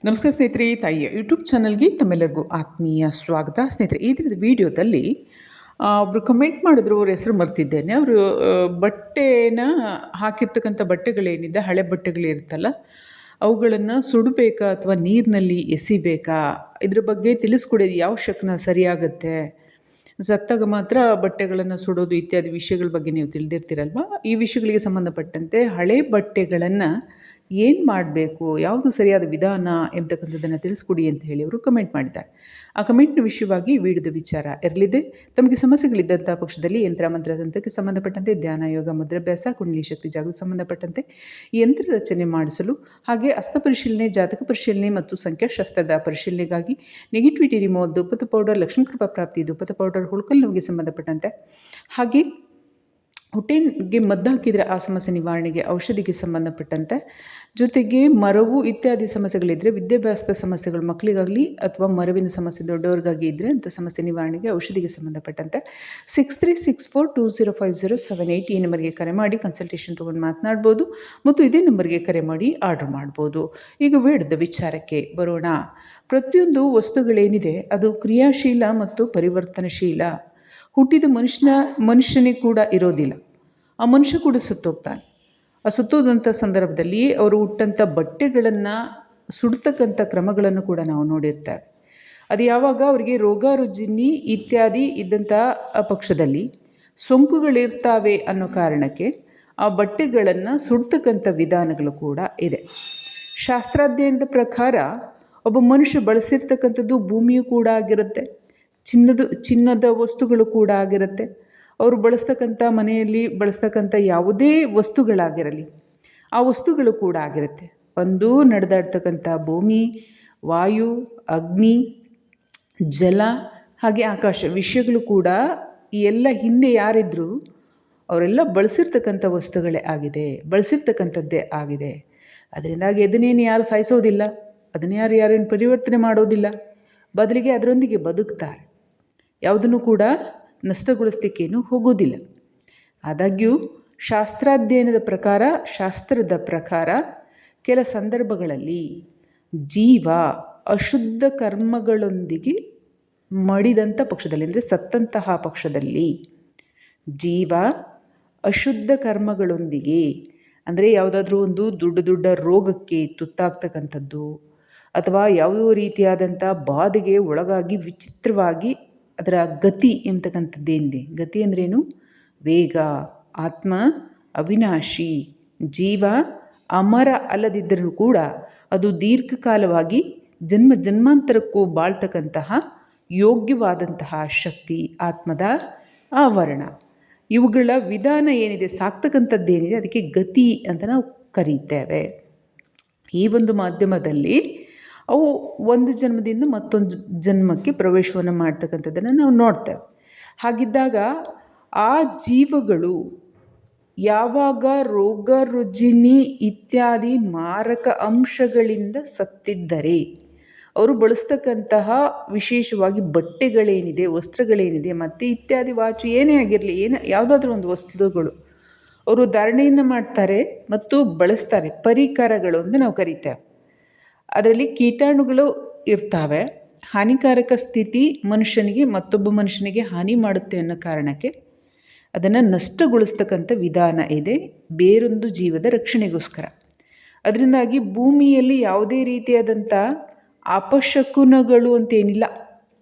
ನಮಸ್ಕಾರ ಸ್ನೇಹಿತರೆ, ತಾಯಿಯ ಯೂಟ್ಯೂಬ್ ಚಾನಲ್ಗೆ ತಮ್ಮೆಲ್ಲರಿಗೂ ಆತ್ಮೀಯ ಸ್ವಾಗತ. ಸ್ನೇಹಿತರೆ, ಈ ದಿನದ ವಿಡಿಯೋದಲ್ಲಿ ಒಬ್ಬರು ಕಮೆಂಟ್ ಮಾಡಿದ್ರು, ಅವ್ರ ಹೆಸರು ಮರ್ತಿದ್ದೇನೆ. ಅವರು ಬಟ್ಟೆನ ಹಾಕಿರ್ತಕ್ಕಂಥ ಬಟ್ಟೆಗಳೇನಿದೆ, ಹಳೆ ಬಟ್ಟೆಗಳಿರುತ್ತಲ್ಲ, ಅವುಗಳನ್ನು ಸುಡಬೇಕಾ ಅಥವಾ ನೀರಿನಲ್ಲಿ ಎಸಿಬೇಕಾ, ಇದ್ರ ಬಗ್ಗೆ ತಿಳಿಸ್ಕೊಡಿ. ಯಾವ ಶಕ್ನ ಸರಿಯಾಗುತ್ತೆ, ಸತ್ತಾಗ ಮಾತ್ರ ಬಟ್ಟೆಗಳನ್ನು ಸುಡೋದು ಇತ್ಯಾದಿ ವಿಷಯಗಳ ಬಗ್ಗೆ ನೀವು ತಿಳಿದಿರ್ತೀರಲ್ವ. ಈ ವಿಷಯಗಳಿಗೆ ಸಂಬಂಧಪಟ್ಟಂತೆ ಹಳೆ ಬಟ್ಟೆಗಳನ್ನು ಏನು ಮಾಡಬೇಕು, ಯಾವುದು ಸರಿಯಾದ ವಿಧಾನ ಎಂಬತಕ್ಕಂಥದ್ದನ್ನು ತಿಳಿಸ್ಕೊಡಿ ಅಂತ ಹೇಳಿ ಅವರು ಕಮೆಂಟ್ ಮಾಡಿದ್ದಾರೆ. ಆ ಕಮೆಂಟ್ನ ವಿಷಯವಾಗಿ ವಿಡಿಯೋದ ವಿಚಾರ ಇರಲಿದೆ. ತಮಗೆ ಸಮಸ್ಯೆಗಳಿದ್ದಂಥ ಪಕ್ಷದಲ್ಲಿ ಯಂತ್ರ ಮಂತ್ರ ತಂತ್ರಕ್ಕೆ ಸಂಬಂಧಪಟ್ಟಂತೆ ಧ್ಯಾನ, ಯೋಗ, ಮುದ್ರಾಭ್ಯಾಸ, ಕುಂಡಲಿ ಶಕ್ತಿ ಜಾಗೃತಿ ಸಂಬಂಧಪಟ್ಟಂತೆ ಯಂತ್ರ ರಚನೆ ಮಾಡಿಸಲು, ಹಾಗೆ ಹಸ್ತಪರಿಶೀಲನೆ, ಜಾತಕ ಪರಿಶೀಲನೆ ಮತ್ತು ಸಂಖ್ಯಾಶಾಸ್ತ್ರದ ಪರಿಶೀಲನೆಗಾಗಿ ನೆಗೆಟಿವಿಟಿ ರಿಮೂವ್, ದುಪ್ಪದ ಪೌಡರ್, ಲಕ್ಷ್ಮೀ ಕೃಪಾ ಪ್ರಾಪ್ತಿ, ದುಪ್ಪದ ಪೌಡರ್, ಹುಳುಕಲ್ ನೋವಿಗೆ ಸಂಬಂಧಪಟ್ಟಂತೆ, ಹಾಗೆ ಹೊಟ್ಟೆಗೆ ಮದ್ದು ಹಾಕಿದರೆ ಆ ಸಮಸ್ಯೆ ನಿವಾರಣೆಗೆ ಔಷಧಿಗೆ ಸಂಬಂಧಪಟ್ಟಂತೆ, ಜೊತೆಗೆ ಮರವು ಇತ್ಯಾದಿ ಸಮಸ್ಯೆಗಳಿದ್ದರೆ, ವಿದ್ಯಾಭ್ಯಾಸದ ಸಮಸ್ಯೆಗಳು ಮಕ್ಕಳಿಗಾಗಲಿ ಅಥವಾ ಮರವಿನ ಸಮಸ್ಯೆ ದೊಡ್ಡವ್ರಿಗಾಗಿ ಇದ್ದರೆ ಅಂಥ ಸಮಸ್ಯೆ ನಿವಾರಣೆಗೆ ಔಷಧಿಗೆ ಸಂಬಂಧಪಟ್ಟಂತೆ 6364205078 ಈ ನಂಬರ್ಗೆ ಕರೆ ಮಾಡಿ ಕನ್ಸಲ್ಟೇಷನ್ ತೊಗೊಂಡು ಮಾತನಾಡ್ಬೋದು ಮತ್ತು ಇದೇ ನಂಬರ್ಗೆ ಕರೆ ಮಾಡಿ ಆರ್ಡರ್ ಮಾಡ್ಬೋದು. ಈಗ ವಿಡಿಯೋದ ವಿಚಾರಕ್ಕೆ ಬರೋಣ. ಪ್ರತಿಯೊಂದು ವಸ್ತುಗಳೇನಿದೆ ಅದು ಕ್ರಿಯಾಶೀಲ ಮತ್ತು ಪರಿವರ್ತನಶೀಲ. ಹುಟ್ಟಿದ ಮನುಷ್ಯನೇ ಕೂಡ ಇರೋದಿಲ್ಲ, ಆ ಮನುಷ್ಯ ಕೂಡ ಸುತ್ತೋಗ್ತಾನೆ. ಆ ಸುತ್ತೋದಂಥ ಸಂದರ್ಭದಲ್ಲಿ ಅವರು ಹುಟ್ಟಂಥ ಬಟ್ಟೆಗಳನ್ನು ಸುಡ್ತಕ್ಕಂಥ ಕ್ರಮಗಳನ್ನು ಕೂಡ ನಾವು ನೋಡಿರ್ತೇವೆ. ಅದು ಯಾವಾಗ ಅವರಿಗೆ ರೋಗ ರುಜಿನಿ ಇತ್ಯಾದಿ ಇದ್ದಂಥ ಪಕ್ಷದಲ್ಲಿ ಸೋಂಕುಗಳಿರ್ತಾವೆ ಅನ್ನೋ ಕಾರಣಕ್ಕೆ ಆ ಬಟ್ಟೆಗಳನ್ನು ಸುಡ್ತಕ್ಕಂಥ ವಿಧಾನಗಳು ಕೂಡ ಇದೆ. ಶಾಸ್ತ್ರಾಧ್ಯಯನದ ಪ್ರಕಾರ ಒಬ್ಬ ಮನುಷ್ಯ ಬಳಸಿರ್ತಕ್ಕಂಥದ್ದು ಭೂಮಿಯೂ ಕೂಡ ಆಗಿರುತ್ತೆ, ಚಿನ್ನದ ವಸ್ತುಗಳು ಕೂಡ ಆಗಿರುತ್ತೆ. ಅವರು ಬಳಸ್ತಕ್ಕಂಥ ಮನೆಯಲ್ಲಿ ಬಳಸ್ತಕ್ಕಂಥ ಯಾವುದೇ ವಸ್ತುಗಳಾಗಿರಲಿ ಆ ವಸ್ತುಗಳು ಕೂಡ ಆಗಿರುತ್ತೆ. ಒಂದು ನಡೆದಾಡ್ತಕ್ಕಂಥ ಭೂಮಿ, ವಾಯು, ಅಗ್ನಿ, ಜಲ, ಹಾಗೆ ಆಕಾಶ ವಿಷಯಗಳು ಕೂಡ ಈ ಎಲ್ಲ ಹಿಂದೆ ಯಾರಿದ್ರು ಅವರೆಲ್ಲ ಬಳಸಿರ್ತಕ್ಕಂಥ ವಸ್ತುಗಳೇ ಆಗಿದೆ, ಬಳಸಿರ್ತಕ್ಕಂಥದ್ದೇ ಆಗಿದೆ. ಅದರಿಂದಾಗಿ ಅದನ್ನೇನು ಯಾರು ಸಾಯಿಸೋದಿಲ್ಲ, ಅದನ್ನು ಯಾರೇನು ಪರಿವರ್ತನೆ ಮಾಡೋದಿಲ್ಲ, ಬದಲಿಗೆ ಅದರೊಂದಿಗೆ ಬದುಕ್ತಾರೆ. ಯಾವುದನ್ನು ಕೂಡ ನಷ್ಟಗೊಳಿಸ್ಲಿಕ್ಕೇನು ಹೋಗೋದಿಲ್ಲ. ಆದಾಗ್ಯೂ ಶಾಸ್ತ್ರಾಧ್ಯಯನದ ಪ್ರಕಾರ, ಶಾಸ್ತ್ರದ ಪ್ರಕಾರ ಕೆಲ ಸಂದರ್ಭಗಳಲ್ಲಿ ಜೀವ ಅಶುದ್ಧ ಕರ್ಮಗಳೊಂದಿಗೆ ಮಡಿದಂಥ ಪಕ್ಷದಲ್ಲಿ, ಅಂದರೆ ಸತ್ತಂತಹ ಪಕ್ಷದಲ್ಲಿ ಜೀವ ಅಶುದ್ಧ ಕರ್ಮಗಳೊಂದಿಗೆ, ಅಂದರೆ ಯಾವುದಾದ್ರೂ ಒಂದು ದೊಡ್ಡ ರೋಗಕ್ಕೆ ತುತ್ತಾಗ್ತಕ್ಕಂಥದ್ದು ಅಥವಾ ಯಾವುದೋ ರೀತಿಯಾದಂಥ ಬಾಧೆಗೆ ಒಳಗಾಗಿ ವಿಚಿತ್ರವಾಗಿ ಅದರ ಗತಿ ಎಂಬತಕ್ಕಂಥದ್ದೇನಿದೆ, ಗತಿ ಅಂದ್ರೇನು, ವೇಗ, ಆತ್ಮ ಅವಿನಾಶಿ, ಜೀವ ಅಮರ ಅಲ್ಲದಿದ್ದರೂ ಕೂಡ ಅದು ದೀರ್ಘಕಾಲವಾಗಿ ಜನ್ಮಾಂತರಕ್ಕೂ ಬಾಳ್ತಕ್ಕಂತಹ ಯೋಗ್ಯವಾದಂತಹ ಶಕ್ತಿ ಆತ್ಮದ ಆವರಣ. ಇವುಗಳ ವಿಧಾನ ಏನಿದೆ, ಸಾಕ್ತಕ್ಕಂಥದ್ದೇನಿದೆ, ಅದಕ್ಕೆ ಗತಿ ಅಂತ ನಾವು ಕರೀತೇವೆ. ಈ ಒಂದು ಮಾಧ್ಯಮದಲ್ಲಿ ಅವು ಒಂದು ಜನ್ಮದಿಂದ ಮತ್ತೊಂದು ಜನ್ಮಕ್ಕೆ ಪ್ರವೇಶವನ್ನು ಮಾಡ್ತಕ್ಕಂಥದ್ದನ್ನು ನಾವು ನೋಡ್ತೇವೆ. ಹಾಗಿದ್ದಾಗ ಆ ಜೀವಗಳು ಯಾವಾಗ ರೋಗ ರುಜಿನಿ ಇತ್ಯಾದಿ ಮಾರಕ ಅಂಶಗಳಿಂದ ಸತ್ತಿದ್ದರೆ, ಅವರು ಬಳಸ್ತಕ್ಕಂತಹ ವಿಶೇಷವಾಗಿ ಬಟ್ಟೆಗಳೇನಿದೆ, ವಸ್ತ್ರಗಳೇನಿದೆ, ಮತ್ತು ಇತ್ಯಾದಿ ವಾಚು ಏನೇ ಆಗಿರಲಿ, ಯಾವುದಾದ್ರೂ ಒಂದು ವಸ್ತುಗಳು ಅವರು ಧಾರಣೆಯನ್ನು ಮಾಡ್ತಾರೆ ಮತ್ತು ಬಳಸ್ತಾರೆ, ಪರಿಕರಗಳು ಅಂತ ನಾವು ಕರೀತೇವೆ. ಅದರಲ್ಲಿ ಕೀಟಾಣುಗಳು ಇರ್ತವೆ. ಹಾನಿಕಾರಕ ಸ್ಥಿತಿ ಮನುಷ್ಯನಿಗೆ ಮತ್ತೊಬ್ಬ ಮನುಷ್ಯನಿಗೆ ಹಾನಿ ಮಾಡುತ್ತೆ ಅನ್ನೋ ಕಾರಣಕ್ಕೆ ಅದನ್ನು ನಷ್ಟಗೊಳಿಸ್ತಕ್ಕಂಥ ವಿಧಾನ ಇದೆ, ಬೇರೊಂದು ಜೀವದ ರಕ್ಷಣೆಗೋಸ್ಕರ. ಅದರಿಂದಾಗಿ ಭೂಮಿಯಲ್ಲಿ ಯಾವುದೇ ರೀತಿಯಾದಂಥ ಅಪಶಕುನಗಳು ಅಂತೇನಿಲ್ಲ.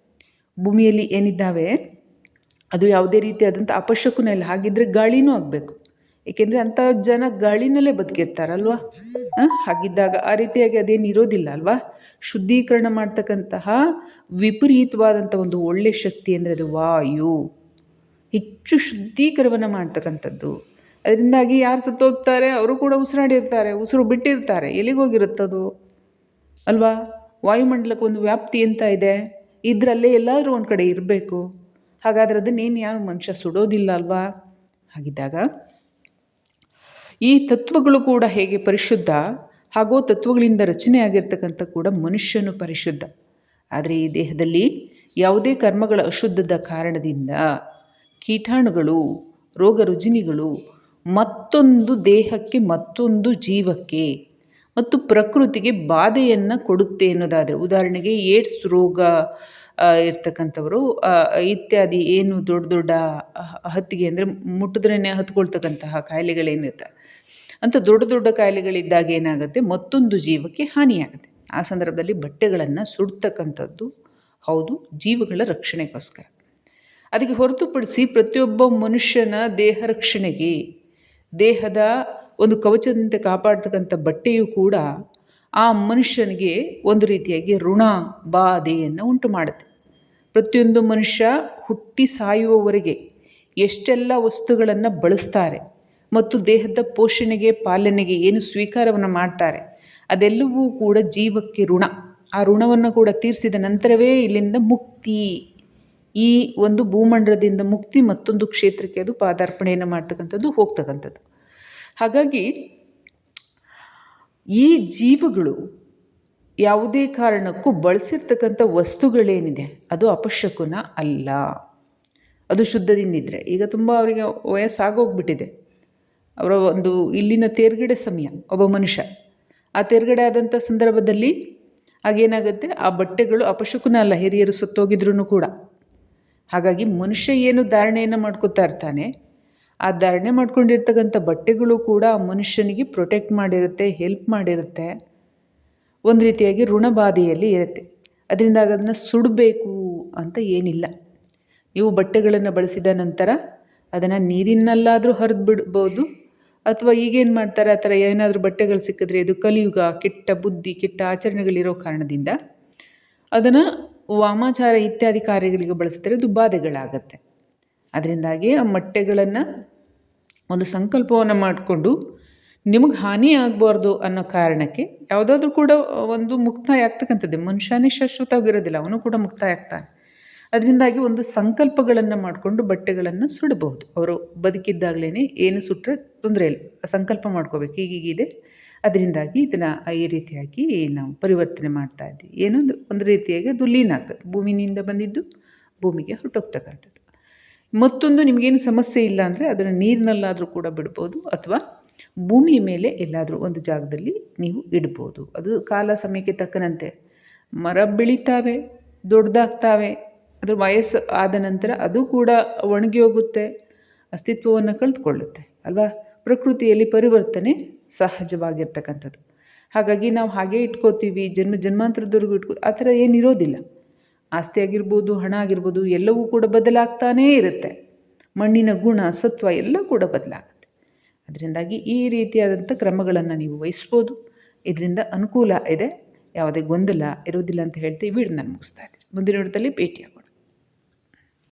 ಭೂಮಿಯಲ್ಲಿ ಏನಿದ್ದಾವೆ ಅದು ಯಾವುದೇ ರೀತಿಯಾದಂಥ ಅಪಶಕುನ ಇಲ್ಲ. ಹಾಗಿದ್ದರೆ ಗಾಳಿನೂ ಆಗಬೇಕು, ಏಕೆಂದರೆ ಅಂಥ ಜನ ಗಾಳಿನಲ್ಲೇ ಬದುಕಿರ್ತಾರಲ್ವ. ಹಾಗಿದ್ದಾಗ ಆ ರೀತಿಯಾಗಿ ಅದೇನು ಇರೋದಿಲ್ಲ ಅಲ್ವಾ. ಶುದ್ಧೀಕರಣ ಮಾಡ್ತಕ್ಕಂತಹ ವಿಪರೀತವಾದಂಥ ಒಂದು ಒಳ್ಳೆಯ ಶಕ್ತಿ ಅಂದರೆ ಅದು ವಾಯು, ಹೆಚ್ಚು ಶುದ್ಧೀಕರಣವನ್ನು ಮಾಡ್ತಕ್ಕಂಥದ್ದು. ಅದರಿಂದಾಗಿ ಯಾರು ಸತ್ತೋಗ್ತಾರೆ ಅವರು ಕೂಡ ಉಸಿರಾಡಿರ್ತಾರೆ, ಉಸಿರು ಬಿಟ್ಟಿರ್ತಾರೆ, ಎಲ್ಲಿಗೋಗಿರುತ್ತದು ಅಲ್ವಾ. ವಾಯುಮಂಡಲಕ್ಕೆ ಒಂದು ವ್ಯಾಪ್ತಿ ಅಂತ ಇದೆ, ಇದರಲ್ಲೇ ಎಲ್ಲಾದರೂ ಒಂದು ಕಡೆ ಇರಬೇಕು. ಹಾಗಾದರೆ ಅದನ್ನೇನು ಯಾರು ಮನುಷ್ಯ ಸುಡೋದಿಲ್ಲ ಅಲ್ವಾ. ಹಾಗಿದ್ದಾಗ ಈ ತತ್ವಗಳು ಕೂಡ ಹೇಗೆ ಪರಿಶುದ್ಧ, ಹಾಗೂ ತತ್ವಗಳಿಂದ ರಚನೆ ಆಗಿರ್ತಕ್ಕಂಥ ಕೂಡ ಮನುಷ್ಯನು ಪರಿಶುದ್ಧ. ಆದರೆ ಈ ದೇಹದಲ್ಲಿ ಯಾವುದೇ ಕರ್ಮಗಳ ಅಶುದ್ಧದ ಕಾರಣದಿಂದ ಕೀಟಾಣುಗಳು, ರೋಗ ರುಜಿನಿಗಳು ಮತ್ತೊಂದು ದೇಹಕ್ಕೆ, ಮತ್ತೊಂದು ಜೀವಕ್ಕೆ ಮತ್ತು ಪ್ರಕೃತಿಗೆ ಬಾಧೆಯನ್ನು ಕೊಡುತ್ತೆ ಅನ್ನೋದಾದರೆ, ಉದಾಹರಣೆಗೆ ಏಡ್ಸ್ ರೋಗ ಇರ್ತಕ್ಕಂಥವರು ಇತ್ಯಾದಿ ಏನು ದೊಡ್ಡ ದೊಡ್ಡ ಹತ್ತಿಗೆ ಅಂದರೆ ಮುಟ್ಟಿದ್ರೇ ಹತ್ಕೊಳ್ತಕ್ಕಂತಹ ಕಾಯಿಲೆಗಳೇನಿರ್ತವೆ, ಅಂಥ ದೊಡ್ಡ ದೊಡ್ಡ ಕಾಯಿಲೆಗಳಿದ್ದಾಗ ಏನಾಗುತ್ತೆ, ಮತ್ತೊಂದು ಜೀವಕ್ಕೆ ಹಾನಿಯಾಗುತ್ತೆ. ಆ ಸಂದರ್ಭದಲ್ಲಿ ಬಟ್ಟೆಗಳನ್ನು ಸುಡ್ತಕ್ಕಂಥದ್ದು ಹೌದು, ಜೀವಗಳ ರಕ್ಷಣೆಗೋಸ್ಕರ. ಅದಕ್ಕೆ ಹೊರತುಪಡಿಸಿ ಪ್ರತಿಯೊಬ್ಬ ಮನುಷ್ಯನ ದೇಹ ರಕ್ಷಣೆಗೆ, ದೇಹದ ಒಂದು ಕವಚದಂತೆ ಕಾಪಾಡ್ತಕ್ಕಂಥ ಬಟ್ಟೆಯೂ ಕೂಡ ಆ ಮನುಷ್ಯನಿಗೆ ಒಂದು ರೀತಿಯಾಗಿ ಋಣ ಬಾಧೆಯನ್ನು ಉಂಟು ಮಾಡುತ್ತೆ. ಪ್ರತಿಯೊಂದು ಮನುಷ್ಯ ಹುಟ್ಟಿ ಸಾಯುವವರೆಗೆ ಎಷ್ಟೆಲ್ಲ ವಸ್ತುಗಳನ್ನು ಬಳಸ್ತಾರೆ ಮತ್ತು ದೇಹದ ಪೋಷಣೆಗೆ ಪಾಲನೆಗೆ ಏನು ಸ್ವೀಕಾರವನ್ನು ಮಾಡ್ತಾರೆ, ಅದೆಲ್ಲವೂ ಕೂಡ ಜೀವಕ್ಕೆ ಋಣ. ಆ ಋಣವನ್ನು ಕೂಡ ತೀರಿಸಿದ ನಂತರವೇ ಇಲ್ಲಿಂದ ಮುಕ್ತಿ, ಈ ಒಂದು ಭೂಮಂಡಲದಿಂದ ಮುಕ್ತಿ ಮತ್ತೊಂದು ಕ್ಷೇತ್ರಕ್ಕೆ ಅದು ಪಾದಾರ್ಪಣೆಯನ್ನು ಮಾಡ್ತಕ್ಕಂಥದ್ದು, ಹೋಗ್ತಕ್ಕಂಥದ್ದು. ಹಾಗಾಗಿ ಈ ಜೀವಗಳು ಯಾವುದೇ ಕಾರಣಕ್ಕೂ ಬಳಸಿರ್ತಕ್ಕಂಥ ವಸ್ತುಗಳೇನಿದೆ ಅದು ಅಪಶಕುನ ಅಲ್ಲ, ಅದು ಶುದ್ಧದಿಂದಿದ್ದರೆ. ಈಗ ತುಂಬ ಅವರಿಗೆ ವಯಸ್ಸಾಗೋಗ್ಬಿಟ್ಟಿದೆ, ಅವರ ಒಂದು ಇಲ್ಲಿನ ತೇರ್ಗಡೆ ಸಮಯ, ಒಬ್ಬ ಮನುಷ್ಯ ಆ ತೇರ್ಗಡೆ ಆದಂಥ ಸಂದರ್ಭದಲ್ಲಿ ಆಗೇನಾಗುತ್ತೆ, ಆ ಬಟ್ಟೆಗಳು ಅಪಶಕುನ ಅಲ್ಲ, ಹಿರಿಯರು ಸತ್ತೋಗಿದ್ರೂ ಕೂಡ. ಹಾಗಾಗಿ ಮನುಷ್ಯ ಏನು ಧಾರಣೆಯನ್ನು ಮಾಡ್ಕೋತಾ ಇರ್ತಾನೆ, ಆ ಧಾರಣೆ ಮಾಡ್ಕೊಂಡಿರ್ತಕ್ಕಂಥ ಬಟ್ಟೆಗಳು ಕೂಡ ಆ ಮನುಷ್ಯನಿಗೆ ಪ್ರೊಟೆಕ್ಟ್ ಮಾಡಿರುತ್ತೆ, ಹೆಲ್ಪ್ ಮಾಡಿರುತ್ತೆ, ಒಂದು ರೀತಿಯಾಗಿ ಋಣಬಾಧೆಯಲ್ಲಿ ಇರುತ್ತೆ. ಅದರಿಂದ ಅದನ್ನು ಸುಡಬೇಕು ಅಂತ ಏನಿಲ್ಲ. ನೀವು ಬಟ್ಟೆಗಳನ್ನು ಬಳಸಿದ ನಂತರ ಅದನ್ನು ನೀರಿನಲ್ಲಾದರೂ ಹರಿದು ಬಿಡ್ಬೋದು, ಅಥವಾ ಈಗೇನು ಮಾಡ್ತಾರೆ, ಆ ಥರ ಏನಾದರೂ ಬಟ್ಟೆಗಳು ಸಿಕ್ಕಿದ್ರೆ, ಇದು ಕಲಿಯುಗ, ಕೆಟ್ಟ ಬುದ್ಧಿ, ಕೆಟ್ಟ ಆಚರಣೆಗಳಿರೋ ಕಾರಣದಿಂದ ಅದನ್ನು ವಾಮಾಚಾರ ಇತ್ಯಾದಿ ಕಾರ್ಯಗಳಿಗೆ ಬಳಸಿದರೆ ಅದು ಬಾಧೆಗಳಾಗತ್ತೆ. ಅದರಿಂದಾಗಿ ಆ ಬಟ್ಟೆಗಳನ್ನು ಒಂದು ಸಂಕಲ್ಪವನ್ನು ಮಾಡಿಕೊಂಡು ನಿಮಗೆ ಹಾನಿ ಆಗಬಾರ್ದು ಅನ್ನೋ ಕಾರಣಕ್ಕೆ ಯಾವುದಾದ್ರೂ ಕೂಡ ಒಂದು ಮುಕ್ತಾಯ ಆಗ್ತಕ್ಕಂಥದ್ದೇ. ಮನುಷ್ಯನೇ ಶಾಶ್ವತವಾಗಿರೋದಿಲ್ಲ, ಅವನು ಕೂಡ ಮುಕ್ತಾಯ ಆಗ್ತಾನೆ. ಅದರಿಂದಾಗಿ ಒಂದು ಸಂಕಲ್ಪಗಳನ್ನು ಮಾಡಿಕೊಂಡು ಬಟ್ಟೆಗಳನ್ನು ಸುಡಬಹುದು. ಅವರು ಬದುಕಿದ್ದಾಗಲೇ ಏನು ಸುಟ್ಟರೆ ತೊಂದರೆ ಇಲ್ಲ, ಸಂಕಲ್ಪ ಮಾಡ್ಕೋಬೇಕು, ಹೀಗೀಗಿದೆ, ಅದರಿಂದಾಗಿ ಇದನ್ನು ಈ ರೀತಿಯಾಗಿ ನಾವು ಪರಿವರ್ತನೆ ಮಾಡ್ತಾ ಇದ್ದೀವಿ. ಏನೊಂದು ಒಂದು ರೀತಿಯಾಗಿ ಅದು ಲೀನ್ ಆಗ್ತದೆ, ಭೂಮಿನಿಂದ ಬಂದಿದ್ದು ಭೂಮಿಗೆ ಹೊರಟೋಗ್ತಕ್ಕಂಥದ್ದು. ಮತ್ತೊಂದು, ನಿಮಗೇನು ಸಮಸ್ಯೆ ಇಲ್ಲ ಅಂದರೆ ಅದನ್ನು ನೀರಿನಲ್ಲಾದರೂ ಕೂಡ ಬಿಡ್ಬೋದು, ಅಥವಾ ಭೂಮಿಯ ಮೇಲೆ ಎಲ್ಲಾದರೂ ಒಂದು ಜಾಗದಲ್ಲಿ ನೀವು ಇಡ್ಬೋದು. ಅದು ಕಾಲ ಸಮಯಕ್ಕೆ ತಕ್ಕನಂತೆ ಮರ ಬೆಳೀತಾವೆ, ದೊಡ್ಡದಾಗ್ತಾವೆ, ಅದ್ರ ವಯಸ್ಸು ಆದ ನಂತರ ಅದು ಕೂಡ ಒಣಗಿ ಹೋಗುತ್ತೆ, ಅಸ್ತಿತ್ವವನ್ನು ಕಳೆದುಕೊಳ್ಳುತ್ತೆ ಅಲ್ವಾ. ಪ್ರಕೃತಿಯಲ್ಲಿ ಪರಿವರ್ತನೆ ಸಹಜವಾಗಿರ್ತಕ್ಕಂಥದ್ದು. ಹಾಗಾಗಿ ನಾವು ಹಾಗೇ ಇಟ್ಕೋತೀವಿ, ಜನ್ಮಾಂತರದವರೆಗೂ ಆ ಥರ ಏನಿರೋದಿಲ್ಲ. ಆಸ್ತಿ ಆಗಿರ್ಬೋದು, ಹಣ ಆಗಿರ್ಬೋದು, ಎಲ್ಲವೂ ಕೂಡ ಬದಲಾಗ್ತಾನೇ ಇರುತ್ತೆ. ಮಣ್ಣಿನ ಗುಣ, ಸತ್ವ ಎಲ್ಲ ಕೂಡ ಬದಲಾಗುತ್ತೆ. ಅದರಿಂದಾಗಿ ಈ ರೀತಿಯಾದಂಥ ಕ್ರಮಗಳನ್ನು ನೀವು ವಹಿಸ್ಬೋದು. ಇದರಿಂದ ಅನುಕೂಲ ಇದೆ, ಯಾವುದೇ ಗೊಂದಲ ಇರೋದಿಲ್ಲ ಅಂತ ಹೇಳ್ತೀವಿ. ನಾನು ಮುಗಿಸ್ತಾ ಇದ್ದೀನಿ. ಮುಂದಿನ ವಿಡಿಯೋದಲ್ಲಿ ಭೇಟಿಯಾಗೋಣ.